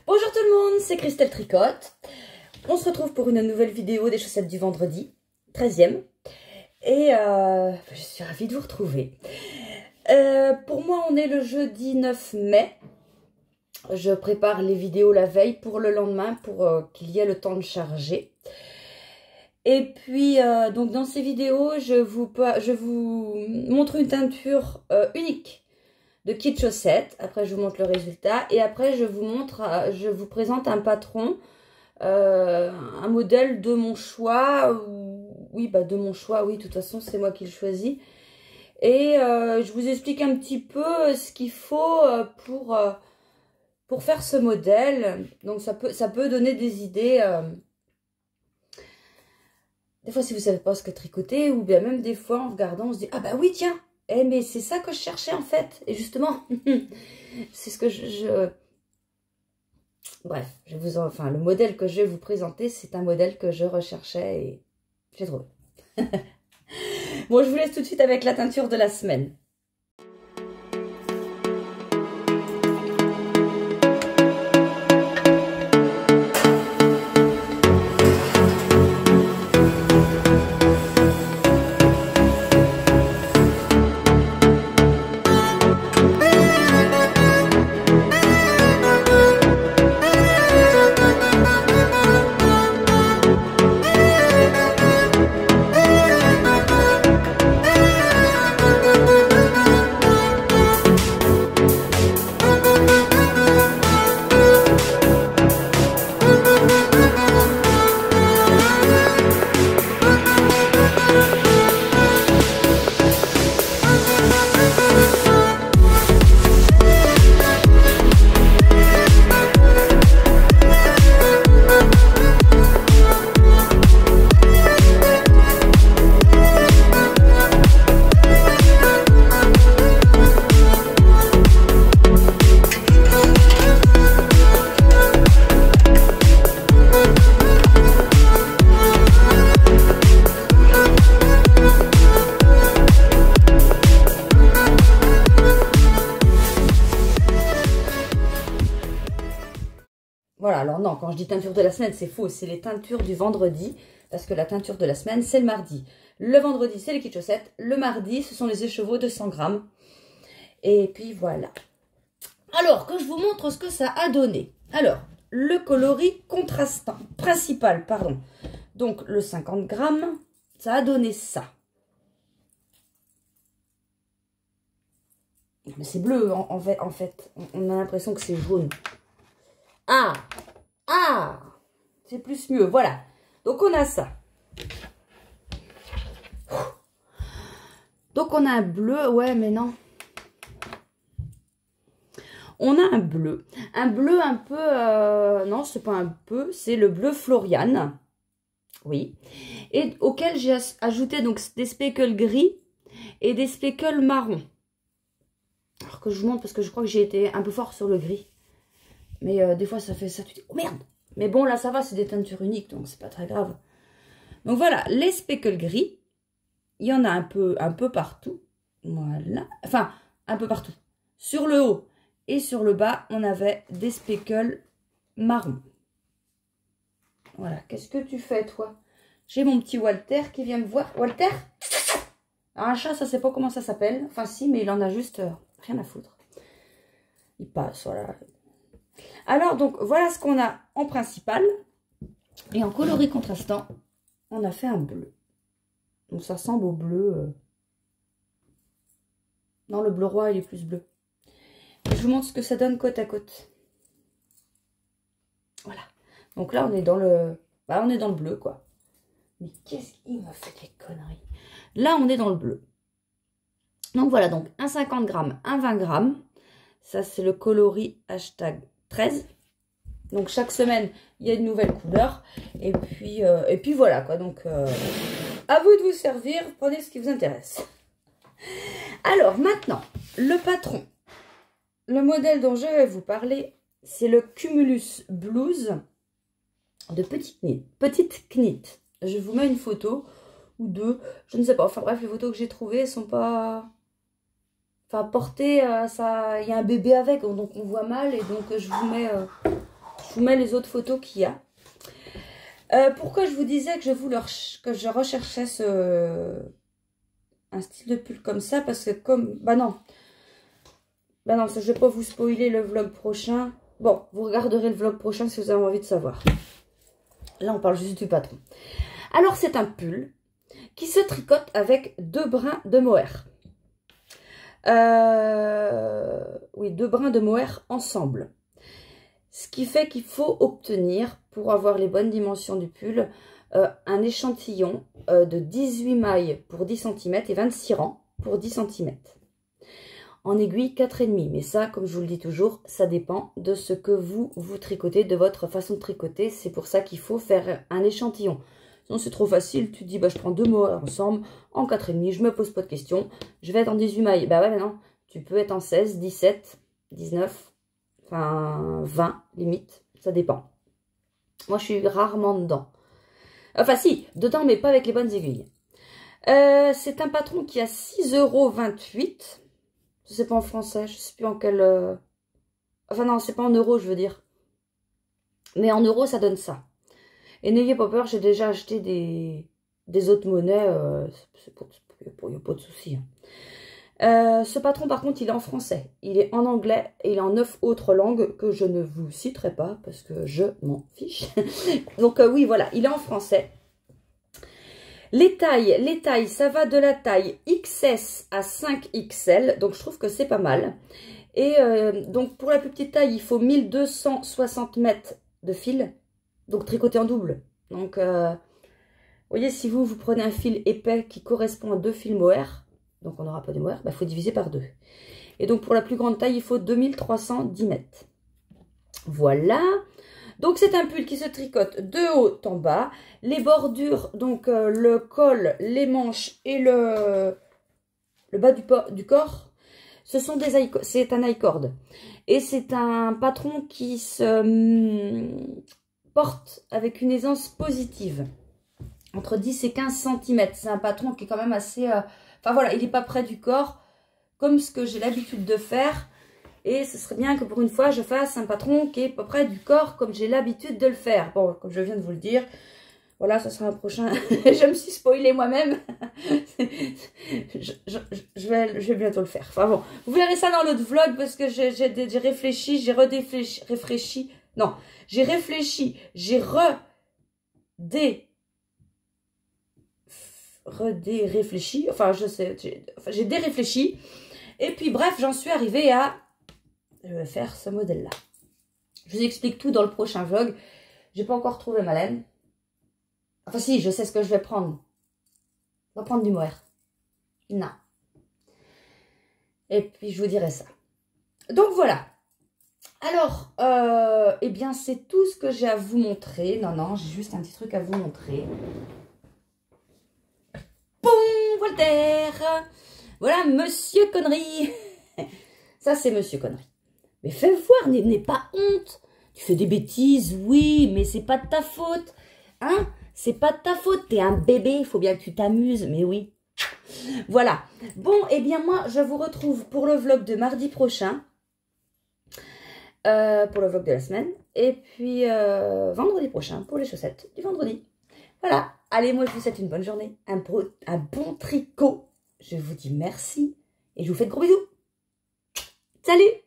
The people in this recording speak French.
Bonjour tout le monde, c'est Christelle Tricotte. On se retrouve pour une nouvelle vidéo des chaussettes du vendredi, 13e. Et je suis ravie de vous retrouver. Pour moi, on est le jeudi 9 mai. Je prépare les vidéos la veille pour le lendemain pour qu'il y ait le temps de charger. Et puis, donc dans ces vidéos, je vous montre une teinture unique de kit chaussettes. Après, je vous montre le résultat. Et après, je vous présente un patron, un modèle de mon choix. Oui, bah de mon choix, oui, de toute façon, c'est moi qui le choisis. Et je vous explique un petit peu ce qu'il faut pour faire ce modèle. Donc, ça peut donner des idées. Des fois, si vous ne savez pas ce que tricoter, ou bien même des fois, en regardant, on se dit « Ah bah oui, tiens, mais c'est ça que je cherchais en fait. » Et justement, c'est ce que Bref, enfin, le modèle que je vais vous présenter, c'est un modèle que je recherchais et j'ai trouvé. Bon, je vous laisse tout de suite avec la teinture de la semaine. Voilà, alors non, quand je dis teinture de la semaine, c'est faux. C'est les teintures du vendredi, parce que la teinture de la semaine, c'est le mardi. Le vendredi, c'est les kits chaussettes. Le mardi, ce sont les écheveaux de 100 grammes. Et puis voilà. Alors, que je vous montre ce que ça a donné. Alors, le coloris contrastant, principal, pardon. Donc, le 50 grammes, ça a donné ça. Mais c'est bleu, en fait. On a l'impression que c'est jaune. Ah, c'est plus mieux, voilà. Donc, on a ça. Donc, on a un bleu, ouais, mais non. On a un bleu un peu, non, c'est pas un peu, c'est le bleu Floriane, oui. Et auquel j'ai ajouté donc des speckles gris et des speckles marron. Alors que je vous montre parce que je crois que j'ai été un peu fort sur le gris. Mais des fois, ça fait ça, tu dis, oh merde! Mais bon, là, ça va, c'est des teintures uniques, donc c'est pas très grave. Donc voilà, les speckles gris, il y en a un peu partout. Voilà. Enfin, un peu partout. Sur le haut et sur le bas, on avait des speckles marron. Voilà, qu'est-ce que tu fais, toi? J'ai mon petit Walter qui vient me voir. Walter? Un chat, ça sait pas comment ça s'appelle. Enfin, si, mais il en a juste rien à foutre. Il passe, voilà. Alors, donc, voilà ce qu'on a en principal. Et en coloris contrastant, on a fait un bleu. Donc, ça ressemble au bleu. Non, le bleu roi, il est plus bleu. Et je vous montre ce que ça donne côte à côte. Voilà. Donc là, on est dans le... Bah, on est dans le bleu, quoi. Mais qu'est-ce qu'il m'a fait des conneries? Là, on est dans le bleu. Donc, voilà. Donc, un 50 grammes, un 20 grammes. Ça, c'est le coloris hashtag 13. Donc chaque semaine, il y a une nouvelle couleur. Et puis voilà quoi. Donc à vous de vous servir. Prenez ce qui vous intéresse. Alors maintenant, le patron. Le modèle dont je vais vous parler, c'est le Cumulus Blues de Petite Knit. Je vous mets une photo ou deux. Je ne sais pas. Enfin bref, les photos que j'ai trouvées, elles sont pas... enfin, porter, ça, il y a un bébé avec, donc on voit mal. Et donc, je vous mets les autres photos qu'il y a. Pourquoi je vous disais que je recherchais un style de pull comme ça? Parce que comme... Bah non, je vais pas vous spoiler le vlog prochain. Bon, vous regarderez le vlog prochain si vous avez envie de savoir. Là, on parle juste du patron. Alors, c'est un pull qui se tricote avec 2 brins de mohair. Oui, 2 brins de mohair ensemble. Ce qui fait qu'il faut obtenir, pour avoir les bonnes dimensions du pull, un échantillon de 18 mailles pour 10 cm et 26 rangs pour 10 cm. En aiguille 4,5. Mais ça, comme je vous le dis toujours, ça dépend de ce que vous tricotez, de votre façon de tricoter. C'est pour ça qu'il faut faire un échantillon. Sinon, c'est trop facile. Tu te dis, bah, je prends 2 mohair ensemble en 4,5. Je me pose pas de questions. Je vais être en 18 mailles. Bah ouais, mais non. Tu peux être en 16, 17, 19, enfin 20 limite. Ça dépend. Moi, je suis rarement dedans. Enfin, si, dedans, mais pas avec les bonnes aiguilles. C'est un patron qui a 6,28 €. Je sais pas en français, je sais plus en quel... Enfin non, c'est pas en euros, je veux dire. Mais en euros, ça donne ça. Et n'ayez pas peur, j'ai déjà acheté des autres monnaies. Il n'y a pas de souci. Ce patron, par contre, il est en français. Il est en anglais et il est en 9 autres langues que je ne vous citerai pas parce que je m'en fiche. Donc oui, voilà, il est en français. Les tailles, ça va de la taille XS à 5XL, donc je trouve que c'est pas mal. Et donc pour la plus petite taille, il faut 1260 mètres de fil, donc tricoté en double. Donc, vous voyez, si vous prenez un fil épais qui correspond à 2 fils mohair, donc on n'aura pas de mohair, il faut diviser par 2. Et donc pour la plus grande taille, il faut 2310 mètres. Voilà. Donc c'est un pull qui se tricote de haut en bas. Les bordures, donc le col, les manches et le bas du corps, ce sont c'est un I-cord. Et c'est un patron qui se porte avec une aisance positive. Entre 10 et 15 cm. C'est un patron qui est quand même assez... Enfin voilà, il n'est pas près du corps, comme ce que j'ai l'habitude de faire. Et ce serait bien que pour une fois, je fasse un patron qui est à peu près du corps comme j'ai l'habitude de le faire. Bon, comme je viens de vous le dire, voilà, ce sera un prochain... je me suis spoilée moi-même. je vais bientôt le faire. Enfin bon, vous verrez ça dans l'autre vlog parce que j'ai réfléchi, j'ai réfléchi. Non, j'ai réfléchi, j'ai réfléchi. Enfin, je sais, j'ai déréfléchi. Et puis bref, j'en suis arrivée à... Je vais faire ce modèle-là. Je vous explique tout dans le prochain vlog. J'ai pas encore trouvé ma laine. Enfin si, je sais ce que je vais prendre. Je vais prendre du mohair. Non. Et puis je vous dirai ça. Donc voilà. Alors, eh bien c'est tout ce que j'ai à vous montrer. Non, j'ai juste un petit truc à vous montrer. Bon, Voltaire. Voilà, Monsieur Connerie. Ça, c'est Monsieur Connerie. Mais fais voir, n'aie pas honte. Tu fais des bêtises, oui, mais c'est pas de ta faute. Hein? C'est pas de ta faute. T'es un bébé, il faut bien que tu t'amuses, mais oui. Voilà. Bon, eh bien moi, je vous retrouve pour le vlog de mardi prochain. Pour le vlog de la semaine. Et puis, vendredi prochain pour les chaussettes du vendredi. Voilà. Allez, moi, je vous souhaite une bonne journée. Un bon tricot. Je vous dis merci. Et je vous fais de gros bisous. Salut!